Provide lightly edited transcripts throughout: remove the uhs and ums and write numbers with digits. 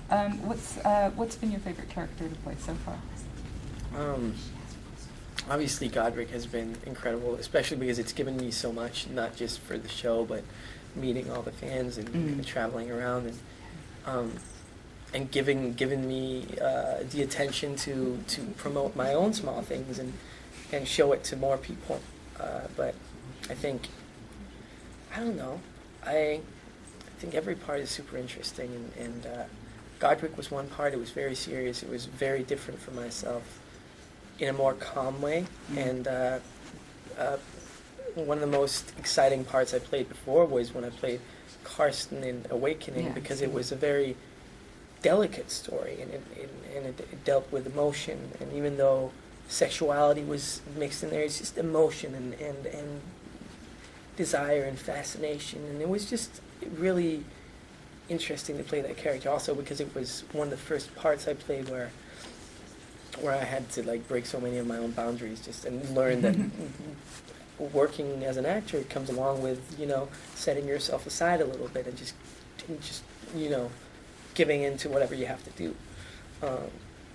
What's been your favorite character to play so far? Obviously Godric has been incredible, especially because it's given me so much, not just for the show, but meeting all the fans and traveling around and giving me the attention to promote my own small things and show it to more people. But I think, I don't know, I think every part is super interesting, and Godric was one part. It was very serious. It was very different from myself in a more calm way, and one of the most exciting parts I played before was when I played Karsten in Awakening, because it was a very delicate story, and it dealt with emotion, and even though sexuality was mixed in there, it's just emotion and desire and fascination, and it was just really interesting to play that character, also because it was one of the first parts I played where I had to like break so many of my own boundaries just and learn that working as an actor comes along with, you know, setting yourself aside a little bit and just you know, giving into whatever you have to do.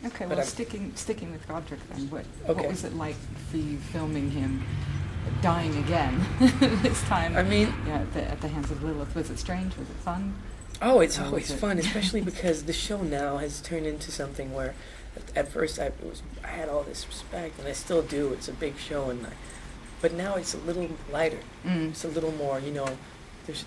Okay, well, sticking with Godric then, what was it like for you filming him dying again this time? I mean, at the hands of Lilith. Was it strange? Was it fun? Oh, it's always fun, especially because the show now has turned into something where, at first I had all this respect, and I still do. It's a big show, but now it's a little lighter. It's a little more, you know.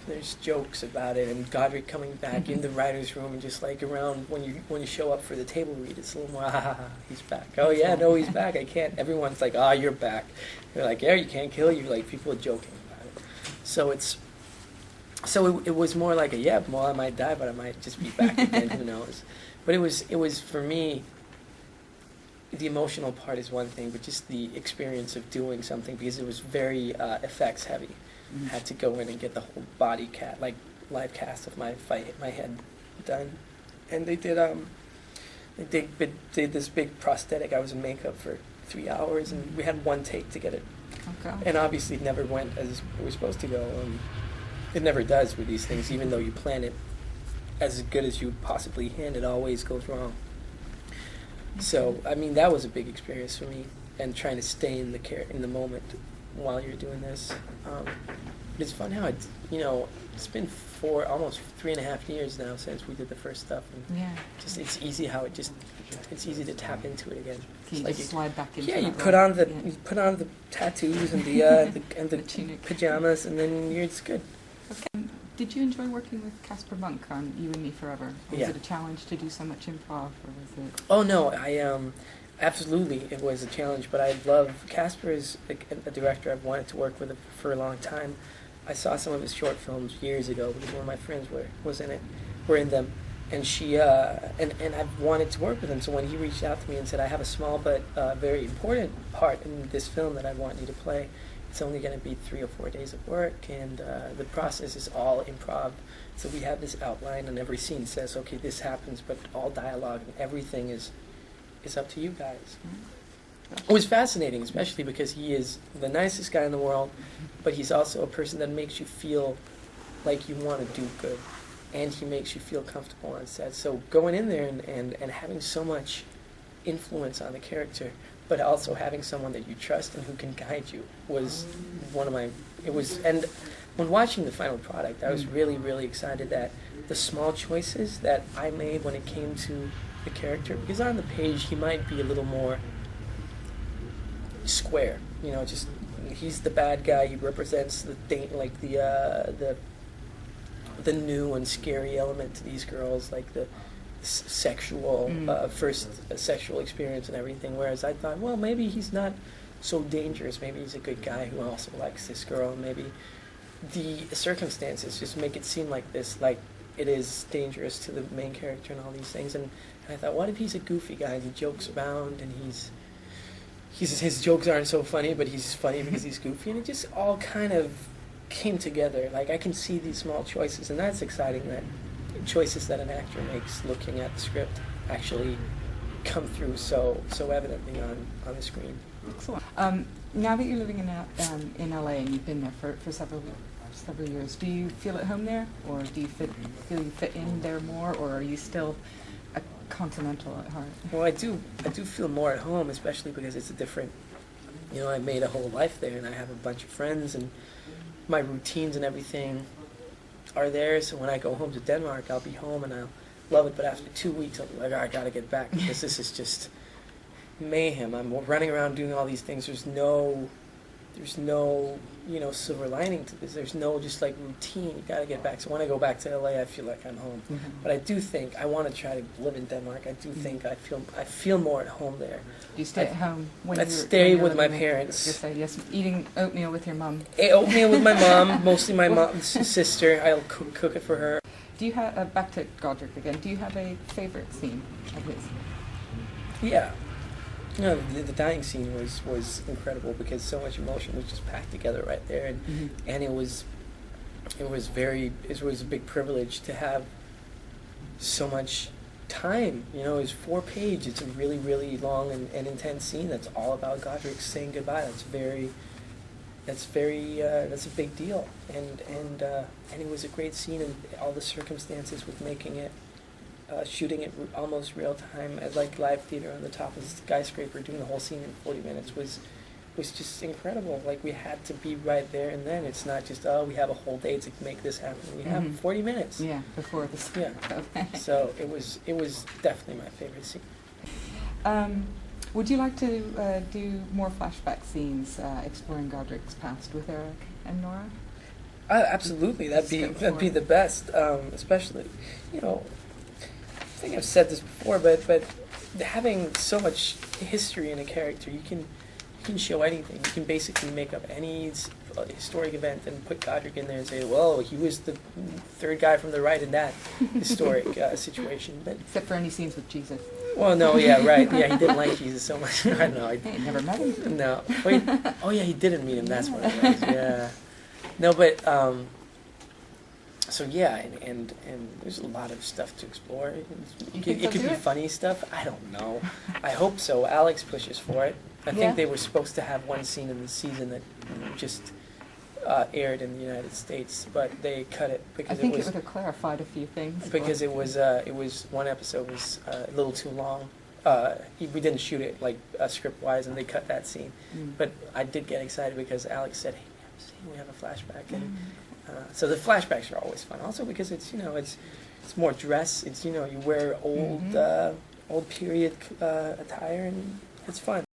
There's jokes about it, and Godric coming back in the writers' room, and just like around when you show up for the table read, it's a little more, he's back. Oh yeah, no, he's back. I can't. Everyone's like, you're back. They're like, yeah, you can't kill you. Like people are joking about it. So it was more like well, I might die, but I might just be back again. Who knows? But it was for me. The emotional part is one thing, but just the experience of doing something, because it was very effects heavy. Had to go in and get the whole body live cast of my head done, and they did this big prosthetic. I was in makeup for 3 hours, and we had one take to get it. Okay. And obviously it never went as it was supposed to go. It never does with these things, even though you plan it as good as you possibly can, it always goes wrong. So I mean, that was a big experience for me, and trying to stay in the moment while you're doing this. But it's fun how it's been almost 3.5 years now since we did the first stuff, and it's easy how it's easy to tap into it again. You just slide back into you put on the tattoos and the pajamas, and then it's good. Okay. Did you enjoy working with Casper Monk on You and Me Forever? Was it a challenge to do so much improv, or was it? Oh no, absolutely, it was a challenge, but I love Casper is a director I've wanted to work with for a long time. I saw some of his short films years ago because one of my friends were in them, and she and I've wanted to work with him. So when he reached out to me and said, I have a small but very important part in this film that I want you to play, it's only going to be 3 or 4 days of work, and the process is all improv. So we have this outline, and every scene says, okay, this happens, but all dialogue and everything is up to you guys. It was fascinating, especially because he is the nicest guy in the world, but he's also a person that makes you feel like you want to do good, and he makes you feel comfortable on set. So going in there and having so much influence on the character, but also having someone that you trust and who can guide you was and when watching the final product, I was really, really excited that the small choices that I made when it came to the character, because on the page he might be a little more square, just he's the bad guy. He represents the new and scary element to these girls, like the sexual first sexual experience and everything. Whereas I thought, well, maybe he's not so dangerous. Maybe he's a good guy who also likes this girl. Maybe the circumstances just make it seem like this, like it is dangerous to the main character and all these things. And I thought, what if he's a goofy guy and he jokes around and his jokes aren't so funny, but he's funny because he's goofy, and it just all kind of came together. Like I can see these small choices, and that's exciting, that choices that an actor makes looking at the script actually come through so evidently on the screen. Excellent. Now that you're living in LA and you've been there for several last several years. Do you feel at home there, or do you feel you fit in there more, or are you still a continental at heart? Well, I do feel more at home, especially because it's a different, I made a whole life there, and I have a bunch of friends, and my routines and everything are there. So when I go home to Denmark, I'll be home and I'll love it. But after 2 weeks, I'll be like, I gotta get back because this is just mayhem. I'm running around doing all these things. There's no silver lining to this. There's no just like routine. You gotta get back. So when I go back to LA, I feel like I'm home. Mm-hmm. But I do think I want to try to live in Denmark. I do think I feel more at home there. Do you stay at home when I stay with my parents. Just say yes, eating oatmeal with your mom. Oatmeal with my mom, mostly my mom's sister. I'll cook it for her. Do you have back to Godric again? Do you have a favorite scene of his? Yeah. The dying scene was incredible because so much emotion was just packed together right there, and it was a big privilege to have so much time. It was 4 pages. It's a really, really long and intense scene that's all about Godric saying goodbye. That's a big deal, and it was a great scene, and all the circumstances with making it. Shooting it almost real time at like live theater on the top of the skyscraper, doing the whole scene in 40 minutes was just incredible. Like we had to be right there and then. It's not just we have a whole day to make this happen. We have 40 minutes. Yeah, before this. Yeah. So it was definitely my favorite scene. Would you like to do more flashback scenes exploring Godric's past with Eric and Nora? Absolutely, that'd be the best. Especially, I think I've said this before, but having so much history in a character, you can show anything. You can basically make up any historic event and put Godric in there and say, well, he was the third guy from the right in that historic situation. But, except for any scenes with Jesus. Well, no, yeah, right. Yeah, he didn't like Jesus so much. I know. Hey, never met him? No. Wait. Oh, yeah, he didn't meet him. That's what it was. Yeah. No, but... So yeah, and there's a lot of stuff to explore. It could be funny stuff. I don't know. I hope so. Alex pushes for it. I think they were supposed to have one scene in the season that just aired in the United States, but they cut it because it would have clarified a few things. Because it was one episode was a little too long. We didn't shoot it like script wise, and they cut that scene. But I did get excited because Alex said, "Hey, we have a flashback," and. So the flashbacks are always fun. Also because it's more dress. It's you wear old period attire and it's fun.